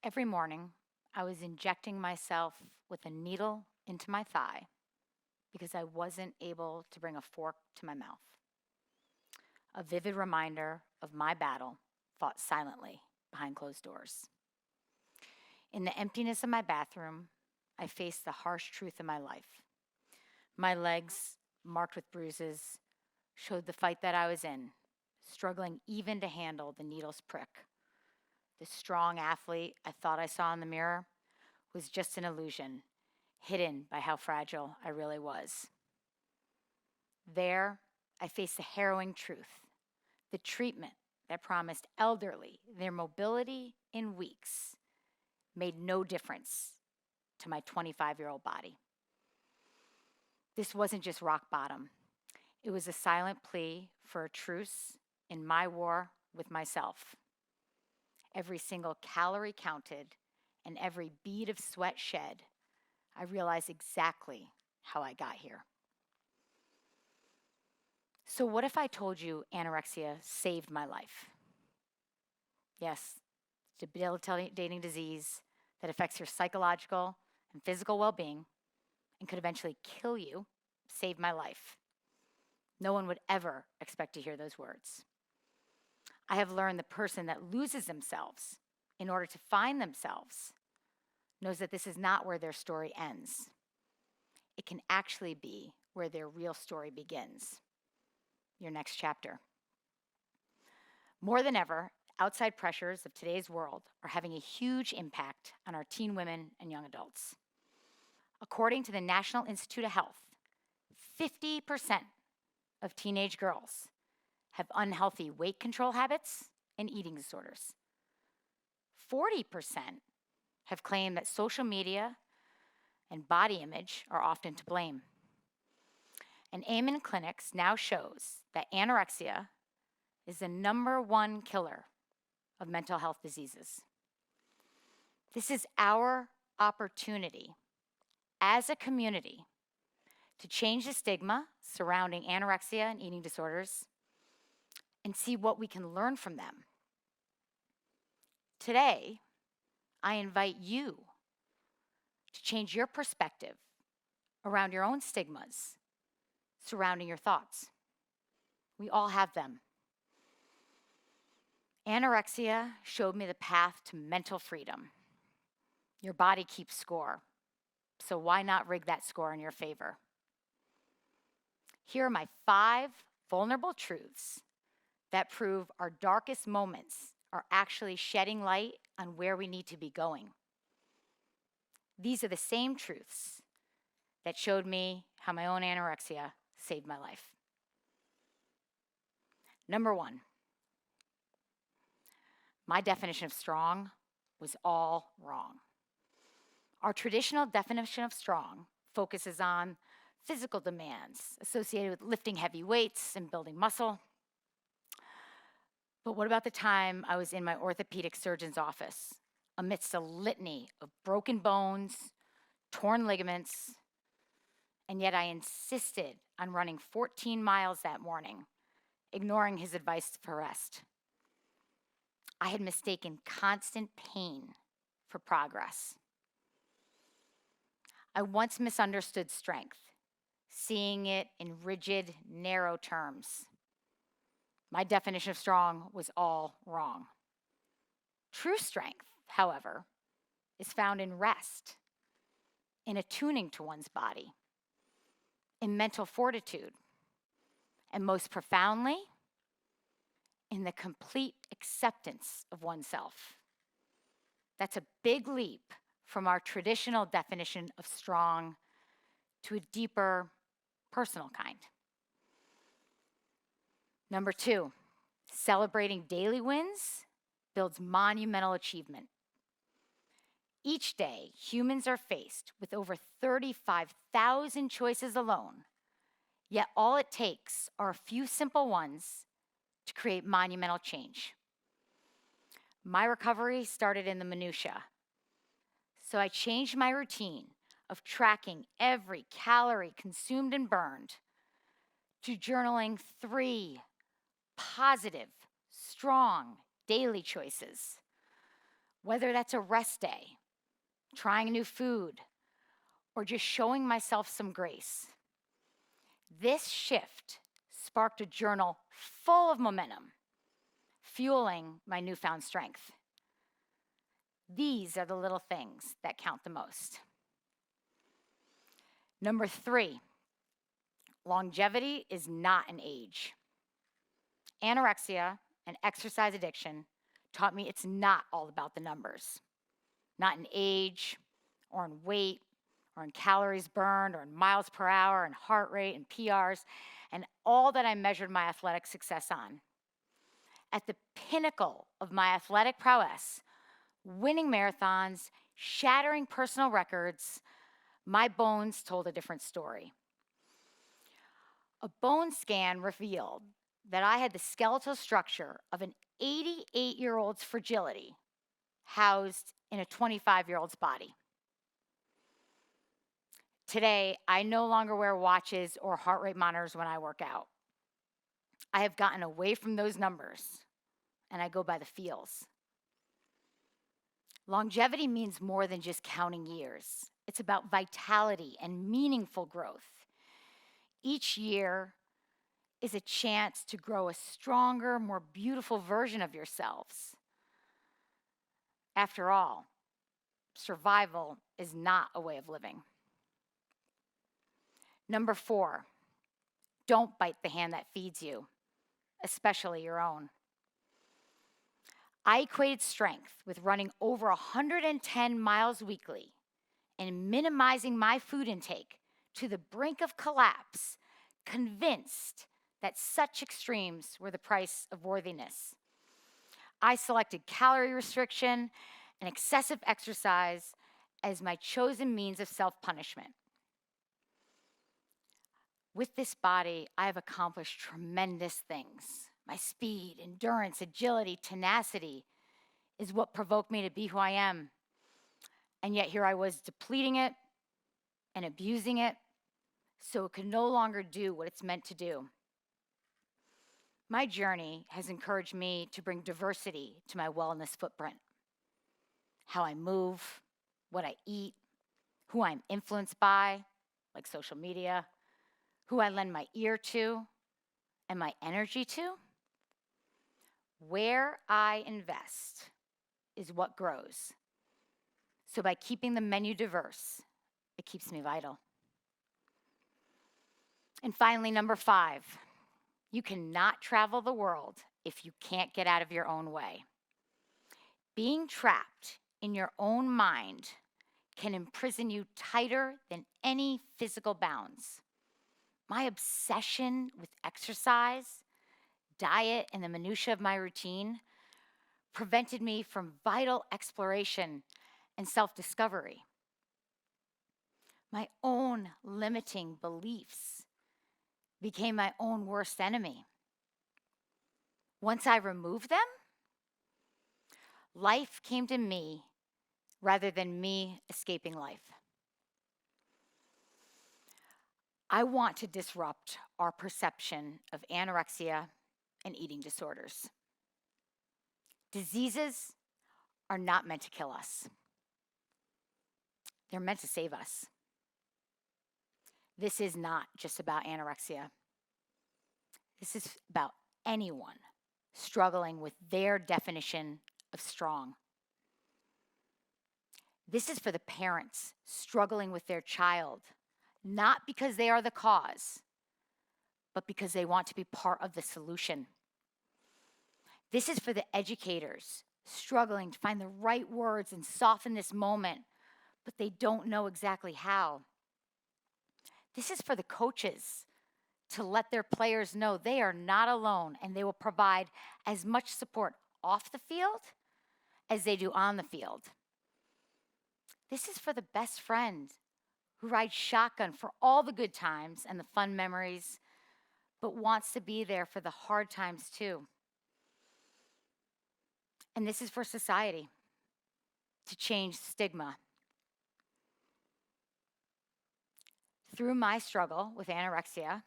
Every morning, I was injecting myself with a needle into my thigh because I wasn't able to bring a fork to my mouth. A vivid reminder of my battle fought silently behind closed doors. In the emptiness of my bathroom, I faced the harsh truth of my life. My legs, marked with bruises, showed the fight that I was in, struggling even to handle the needle's prick. The strong athlete I thought I saw in the mirror was just an illusion, hidden by how fragile I really was. There, I faced the harrowing truth. The treatment that promised elderly their mobility in weeks made no difference to my 25-year-old body. This wasn't just rock bottom. It was a silent plea for a truce in my war with myself. Every single calorie counted and every bead of sweat shed, I realized exactly how I got here. So what if I told you anorexia saved my life? Yes, it's a debilitating disease that affects your psychological and physical well-being and could eventually kill you, saved my life. No one would ever expect to hear those words. I have learned the person that loses themselves in order to find themselves knows that this is not where their story ends. It can actually be where their real story begins. Your next chapter. More than ever, outside pressures of today's world are having a huge impact on our teen women and young adults. According to the National Institute of Health, 50% of teenage girls have unhealthy weight control habits and eating disorders. 40% have claimed that social media and body image are often to blame. An Amen Clinics now shows that anorexia is the #1 killer of mental health diseases. This is our opportunity as a community to change the stigma surrounding anorexia and eating disorders and see what we can learn from them. Today, I invite you to change your perspective around your own stigmas surrounding your thoughts. We all have them. Anorexia showed me the path to mental freedom. Your body keeps score, so why not rig that score in your favor? Here are my 5 vulnerable truths that prove our darkest moments are actually shedding light on where we need to be going. These are the same truths that showed me how my own anorexia saved my life. Number 1, my definition of strong was all wrong. Our traditional definition of strong focuses on physical demands associated with lifting heavy weights and building muscle. But what about the time I was in my orthopedic surgeon's office amidst a litany of broken bones, torn ligaments, and yet I insisted on running 14 miles that morning, ignoring his advice for rest. I had mistaken constant pain for progress. I once misunderstood strength, seeing it in rigid, narrow terms. My definition of strong was all wrong. True strength, however, is found in rest, in attuning to one's body, in mental fortitude, and most profoundly, in the complete acceptance of oneself. That's a big leap from our traditional definition of strong to a deeper, personal kind. Number 2, celebrating daily wins builds monumental achievement. Each day, humans are faced with over 35,000 choices alone, yet all it takes are a few simple ones to create monumental change. My recovery started in the minutia, so I changed my routine of tracking every calorie consumed and burned to journaling 3 positive, strong daily choices. whether that's a rest day, trying new food, or just showing myself some grace. This shift sparked a journal full of momentum, fueling my newfound strength. These are the little things that count the most. Number 3, longevity is not an age. Anorexia and exercise addiction taught me it's not all about the numbers, not in age or in weight or in calories burned or in miles per hour and heart rate and PRs and all that I measured my athletic success on. At the pinnacle of my athletic prowess, winning marathons, shattering personal records, my bones told a different story. A bone scan revealed that I had the skeletal structure of an 88-year-old's fragility housed in a 25-year-old's body. Today, I no longer wear watches or heart rate monitors when I work out. I have gotten away from those numbers, and I go by the feels. Longevity means more than just counting years. It's about vitality and meaningful growth. Each year is a chance to grow a stronger, more beautiful version of yourselves. After all, survival is not a way of living. Number 4, don't bite the hand that feeds you, especially your own. I equated strength with running over 110 miles weekly and minimizing my food intake to the brink of collapse, convinced that such extremes were the price of worthiness. I selected calorie restriction and excessive exercise as my chosen means of self-punishment. With this body, I have accomplished tremendous things. My speed, endurance, agility, tenacity is what provoked me to be who I am. And yet here I was depleting it and abusing it so it could no longer do what it's meant to do. My journey has encouraged me to bring diversity to my wellness footprint. How I move, what I eat, who I'm influenced by, like social media, who I lend my ear to and my energy to. Where I invest is what grows. So by keeping the menu diverse, it keeps me vital. And finally, number 5, you cannot travel the world if you can't get out of your own way. Being trapped in your own mind can imprison you tighter than any physical bounds. My obsession with exercise, diet, and the minutiae of my routine prevented me from vital exploration and self-discovery. My own limiting beliefs became my own worst enemy. Once I removed them, life came to me rather than me escaping life. I want to disrupt our perception of anorexia and eating disorders. Diseases are not meant to kill us. They're meant to save us. This is not just about anorexia. This is about anyone struggling with their definition of strong. This is for the parents struggling with their child, not because they are the cause, but because they want to be part of the solution. This is for the educators struggling to find the right words and soften this moment, but they don't know exactly how. This is for the coaches to let their players know they are not alone and they will provide as much support off the field as they do on the field. This is for the best friend who rides shotgun for all the good times and the fun memories, but wants to be there for the hard times too. And this is for society to change stigma. Through my struggle with anorexia,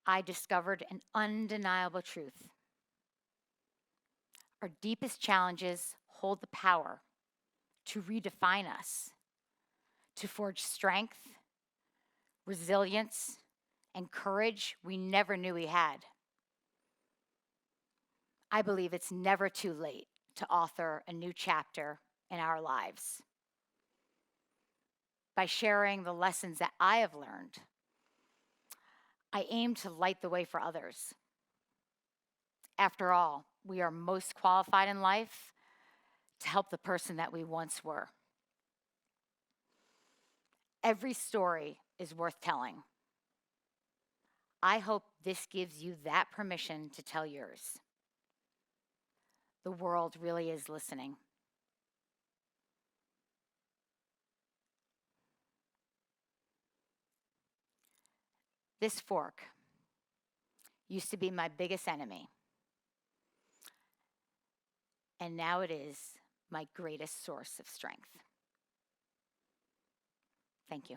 I discovered an undeniable truth. Our deepest challenges hold the power to redefine us, to forge strength, resilience, and courage we never knew we had. I believe it's never too late to author a new chapter in our lives. By sharing the lessons that I have learned, I aim to light the way for others. After all, we are most qualified in life to help the person that we once were. Every story is worth telling. I hope this gives you that permission to tell yours. The world really is listening. This fork used to be my biggest enemy, and now it is my greatest source of strength. Thank you.